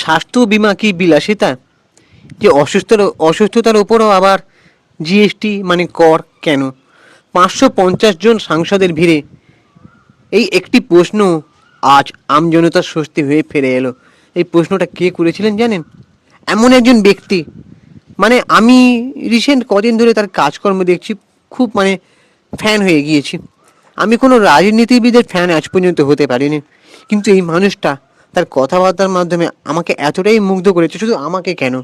স্বাস্থ্য বিমা কি বিলাসিতা? যে অসুস্থতার ওপরও আবার জিএসটি মানে কর কেন? 550 জন সাংসদের ভিড়ে এই একটি প্রশ্ন আজ আমজনতার স্বস্তি হয়ে ফিরে এলো। এই প্রশ্নটা কে করেছিলেন জানেন? এমন একজন ব্যক্তি, মানে আমি রিসেন্ট কদিন ধরে তার কাজকর্ম দেখছি, খুব মানে ফ্যান হয়ে গিয়েছি। আমি কোনো রাজনীতিবিদের ফ্যান আজ পর্যন্ত হতে পারিনি, কিন্তু এই মানুষটা তার কথাবার্তার মাধ্যমে আমাকে এতটাই মুগ্ধ করেছে, শুধু আমাকে কেন,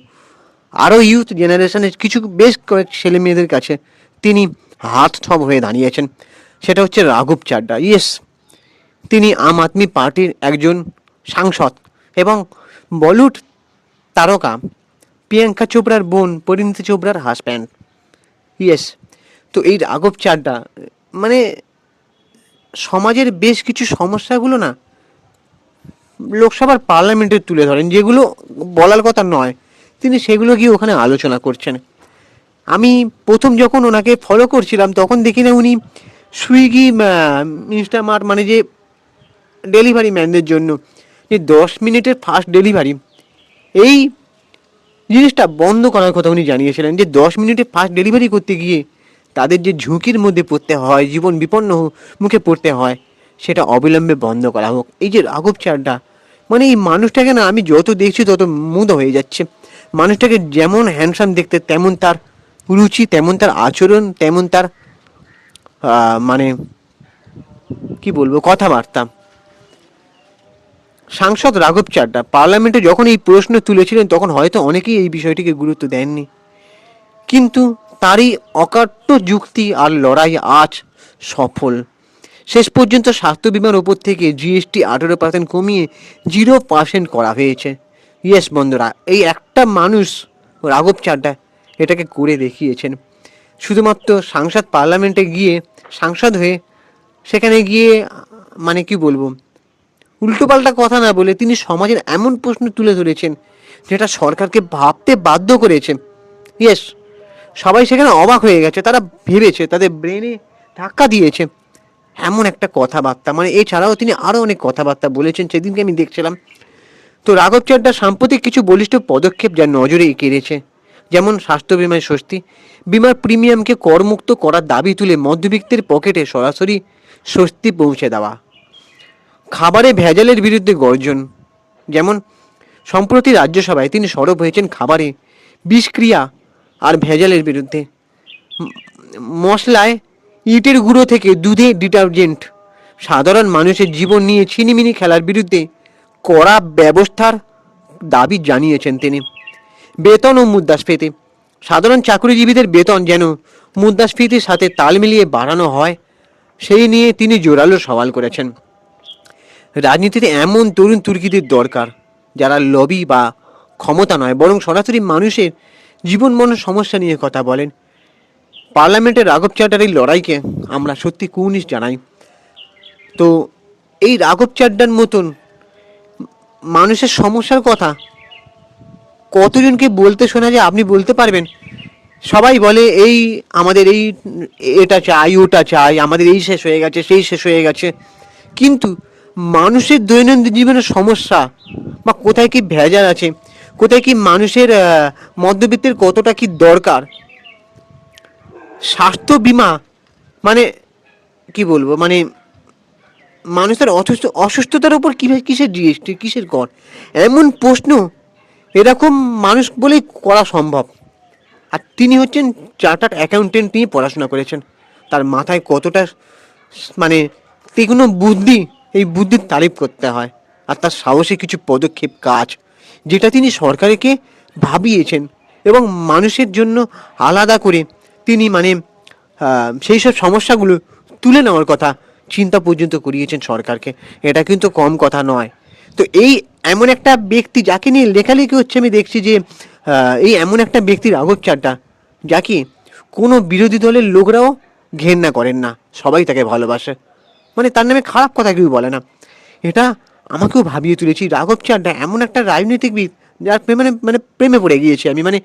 আরও ইউথ জেনারেশনের কিছু বেশ কয়েক ছেলে মেয়েদের কাছে তিনি হাত থব হয়ে দাঁড়িয়েছেন। সেটা হচ্ছে রাঘব চাড্ডা। ইয়েস, তিনি আম আদমি পার্টির একজন সাংসদ এবং বলিউড তারকা প্রিয়াঙ্কা চোপড়ার বোন পরিণীতি চোপড়ার হাজব্যান্ড। ইয়েস, তো এই রাঘব চাড্ডা মানে সমাজের বেশ কিছু সমস্যাগুলো না লোকসভার পার্লামেন্টে তুলে ধরেন, যেগুলো বলার কথা নয়, তিনি সেগুলো গিয়ে ওখানে আলোচনা করছেন। আমি প্রথম যখন ওনাকে ফলো করছিলাম তখন দেখি না উনি সুইগি ইনস্টামার্ট মানে যে ডেলিভারি ম্যানদের জন্য যে 10 মিনিটের ফাস্ট ডেলিভারি, এই জিনিসটা বন্ধ করার কথা উনি জানিয়েছিলেন। যে 10 মিনিটে ফাস্ট ডেলিভারি করতে গিয়ে তাদের যে ঝুঁকির মধ্যে পড়তে হয়, জীবন বিপন্ন মুখে পড়তে হয়, সেটা অবিলম্বে বন্ধ করা হোক। এই যে রাঘব চাড্ডা, মানে এই মানুষটাকে না আমি যত দেখছি তত মুগ্ধ হয়ে যাচ্ছে। মানুষটাকে যেমন হ্যান্ডসাম দেখতে, তেমন তার রুচি, তেমন তার আচরণ, তেমন তার মানে কি বলবো কথাবার্তা। সাংসদ রাঘব চাড্ডা পার্লামেন্টে যখন এই প্রশ্ন তুলেছিলেন তখন হয়তো অনেকেই এই বিষয়টিকে গুরুত্ব দেননি, কিন্তু তারই অকাট্য যুক্তি আর লড়াই আজ সফল। শেষ পর্যন্ত স্বাস্থ্য বিমার ওপর থেকে জিএসটি 18% কমিয়ে 0% করা হয়েছে। ইয়েস বন্ধুরা, এই একটা মানুষ রাঘব চাড্ডা এটাকে করে দেখিয়েছেন। শুধুমাত্র সাংসদ পার্লামেন্টে গিয়ে সাংসদ হয়ে সেখানে গিয়ে মানে কি বলবো উল্টোপাল্টা কথা না বলে তিনি সমাজের এমন প্রশ্ন তুলে ধরেছেন যেটা সরকারকে ভাবতে বাধ্য করেছে। ইয়েস, সবাই সেখানে অবাক হয়ে গেছে, তারা ভেবেছে, তাদের ব্রেনে ধাক্কা দিয়েছে এমন একটা কথাবার্তা। মানে এছাড়াও তিনি আরও অনেক কথাবার্তা বলেছেন, সেদিনকে আমি দেখছিলাম। তো রাঘব চাড্ডা সাম্প্রতিক কিছু বলিষ্ঠ পদক্ষেপ যা নজরে কেড়েছে, যেমন স্বাস্থ্য বিমায় স্বস্তি, বিমার প্রিমিয়ামকে করমুক্ত করার দাবি তুলে মধ্যবিত্তের পকেটে সরাসরি স্বস্তি পৌঁছে দেওয়া, খাবারে ভেজালের বিরুদ্ধে গর্জন, যেমন সম্প্রতি রাজ্যসভায় তিনি সরব হয়েছেন খাবারে বিষক্রিয়া আর ভেজালের বিরুদ্ধে। মশলায় ইটের গুঁড়ো থেকে দুধে ডিটারজেন্ট, সাধারণ মানুষের জীবন নিয়ে ছিনিমিনি খেলার বিরুদ্ধে কড়া ব্যবস্থার দাবি জানিয়েছেন তিনি। বেতন ও মুদ্রাস্ফীতি, সাধারণ চাকরিজীবীদের বেতন যেন মুদ্রাস্ফীতির সাথে তাল মিলিয়ে বাড়ানো হয়, সেই নিয়ে তিনি জোরালো সওয়াল করেছেন। রাজনীতিতে এমন তরুণ তুর্কিদের দরকার যারা লবি বা ক্ষমতা নয়, বরং সরাসরি মানুষের জীবন মরণ সমস্যা নিয়ে কথা বলেন। পার্লামেন্টের রাঘব চাড্ডার এই লড়াইকে আমরা সত্যি কুর্নিশ জানাই। তো এই রাঘব চাড্ডার মতন মানুষের সমস্যার কথা কতজনকে বলতে শোনা যায় আপনি বলতে পারবেন? সবাই বলে এই আমাদের এই এটা চাই, ওটা চাই, আমাদের এই শেষ হয়ে গেছে, সেই শেষ হয়ে গেছে, কিন্তু মানুষের দৈনন্দিন জীবনের সমস্যা বা কোথায় কি ভেজাল আছে, কোথায় কি মানুষের মধ্যবিত্তের কতটা কি দরকার, স্বাস্থ্য বিমা মানে কি বলবো, মানে মানুষের অসুস্থতার উপর কিসের জিএসটি, কিসের কর, এমন প্রশ্ন এরকম মানুষ বলেই করা সম্ভব। আর তিনি হচ্ছেন চার্টার্ড অ্যাকাউন্টেন্ট নিয়ে পড়াশোনা করেছেন, তার মাথায় কতটা মানে তীক্ষ্ণ বুদ্ধি, এই বুদ্ধির তারিফ করতে হয়। আর তার সাহসী কিছু পদক্ষেপ কাজ যেটা তিনি সরকারকে ভাবিয়েছেন এবং মানুষের জন্য আলাদা করে তিনি মানে সেই সব সমস্যাগুলো তুলে নেওয়ার কথা চিন্তা পর্যন্ত করিয়েছেন সরকারকে, এটা কিন্তু কম কথা নয়। তো এই এমন একটা ব্যক্তি যাকে নিয়ে লেখালেখি হচ্ছে, আমি দেখছি যে এই এমন একটা ব্যক্তি রাঘব চাড্ডা যাকে কোনো বিরোধী দলের লোকরাও ঘেন্না করেন না, সবাই তাকে ভালোবাসে, মানে তার নামে খারাপ কথা কেউ বলে না। এটা আমাকেও ভাবিয়ে তুলেছি, রাঘব চাড্ডা এমন একটা রাজনীতিবিদ যার মানে মানে প্রেমে পড়ে গিয়েছি আমি। মানে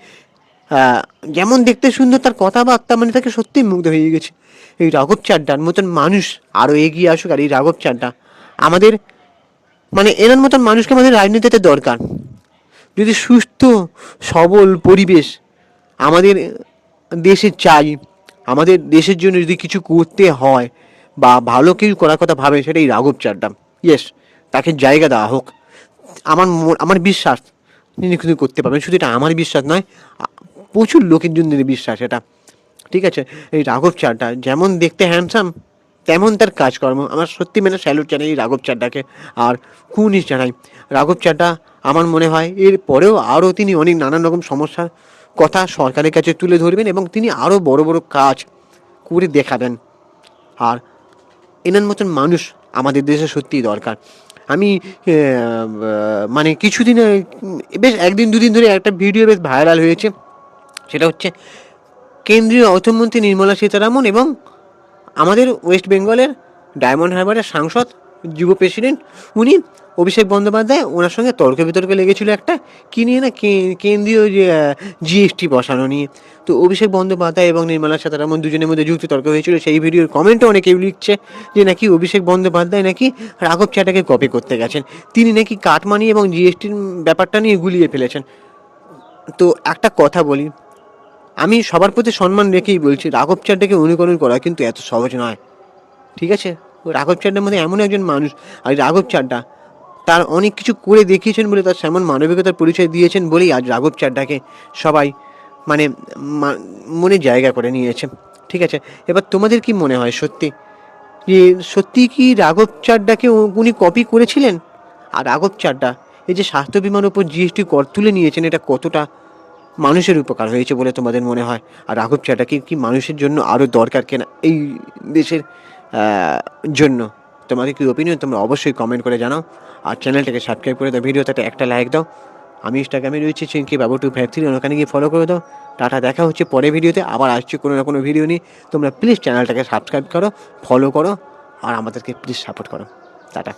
যেমন দেখতে সুন্দর, তার কথাবার্তা মানে তাকে সত্যিই মুগ্ধ হয়ে গেছে। এই রাঘব চাড্ডার মতন মানুষ আরও এগিয়ে আসুক। আর এই রাঘব চাড্ডা আমাদের মানে এনার মতন মানুষকে আমাদের রাজনীতিতে দরকার। যদি সুস্থ সবল পরিবেশ আমাদের দেশে চাই, আমাদের দেশের জন্য যদি কিছু করতে হয় বা ভালো কিছু করার কথা ভাবে, সেটা এই রাঘব চাড্ডা। ইয়েস, তাকে জায়গা দেওয়া হোক। আমার বিশ্বাস তিনি কিন্তু করতে পারবেন। শুধু এটা আমার বিশ্বাস নয়, প্রচুর লোকের জন্য বিশ্বাস এটা। ঠিক আছে, এই রাঘব চাড্ডা যেমন দেখতে হ্যান্ডসাম, তেমন তার কাজকর্ম। আমার সত্যি মানে স্যালুট জানাই এই রাঘব চাড্ডাকে, আর কুর্নিশ জানাই। রাঘব চাড্ডা আমার মনে হয় এর পরেও আরও তিনি অনেক নানান রকম সমস্যার কথা সরকারের কাছে তুলে ধরবেন এবং তিনি আরও বড় বড় কাজ করে দেখাবেন। আর এনার মতন মানুষ আমাদের দেশে সত্যিই দরকার। আমি মানে কিছুদিন বেশ একদিন দুদিন ধরে একটা ভিডিও বেশ ভাইরাল হয়েছে, সেটা হচ্ছে কেন্দ্রীয় অর্থমন্ত্রী নির্মলা সীতারামন এবং আমাদের ওয়েস্ট বেঙ্গলের ডায়মন্ড হারবারের সাংসদ, যুব প্রেসিডেন্ট উনি অভিষেক বন্দ্যোপাধ্যায়, ওনার সঙ্গে তর্ক বিতর্ক লেগেছিল একটা কী নিয়ে না, কেন্দ্রীয় যে জিএসটি বসানো নিয়ে। তো অভিষেক বন্দ্যোপাধ্যায় এবং নির্মলা সীতারামন দুজনের মধ্যে যুক্তি তর্ক হয়েছিল। সেই ভিডিওর কমেন্টে অনেকেই লিখছে যে নাকি অভিষেক বন্দ্যোপাধ্যায় নাকি রাঘব চাড্ডাকে কপি করতে গেছেন, তিনি নাকি কাটমানি এবং জিএসটির ব্যাপারটা নিয়ে গুলিয়ে ফেলেছেন। তো একটা কথা বলি, আমি সবার প্রতি সম্মান রেখেই বলছি, রাঘব চাড্ডাকে অনুকরণ করা কিন্তু এত সহজ নয়। ঠিক আছে, রাঘব চাড্ডার মধ্যে এমন একজন মানুষ, আর রাঘব চাড্ডা তার অনেক কিছু করে দেখিয়েছেন বলে, তার সেমন মানবিকতার পরিচয় দিয়েছেন বলেই আজ রাঘব চাড্ডাকে সবাই মানে মনে জায়গা করে নিয়েছে। ঠিক আছে, এবার তোমাদের কি মনে হয় সত্যি যে সত্যি কি রাঘব চাড্ডাকে উনি কপি করেছিলেন? আর রাঘব চাড্ডা এই যে স্বাস্থ্য বিমার উপর জিএসটি কর তুলে নিয়েছেন, এটা কতটা মানুষের উপকার হয়েছে বলে তোমাদের মনে হয়? আর রাঘব চাড্ডাকে কি মানুষের জন্য আরও দরকার কেনা এই দেশের জন্য? তোমাদের কি ওপিনিয়ন তোমরা অবশ্যই কমেন্ট করে জানাও। আর চ্যানেলটাকে সাবস্ক্রাইব করে দাও, ভিডিওটাতে একটা লাইক দাও। আমি ইনস্টাগ্রামে রয়েছি চিঙ্কি বাবু 253, ওখানে গিয়ে ফলো করে দাও। টাটা, দেখা হচ্ছে পরে ভিডিওতে, আবার আসছে কোনো না কোনো ভিডিও নিয়ে। তোমরা প্লিজ চ্যানেলটাকে সাবস্ক্রাইব করো, ফলো করো, আর আমাদেরকে প্লিজ সাপোর্ট করো। টাটা।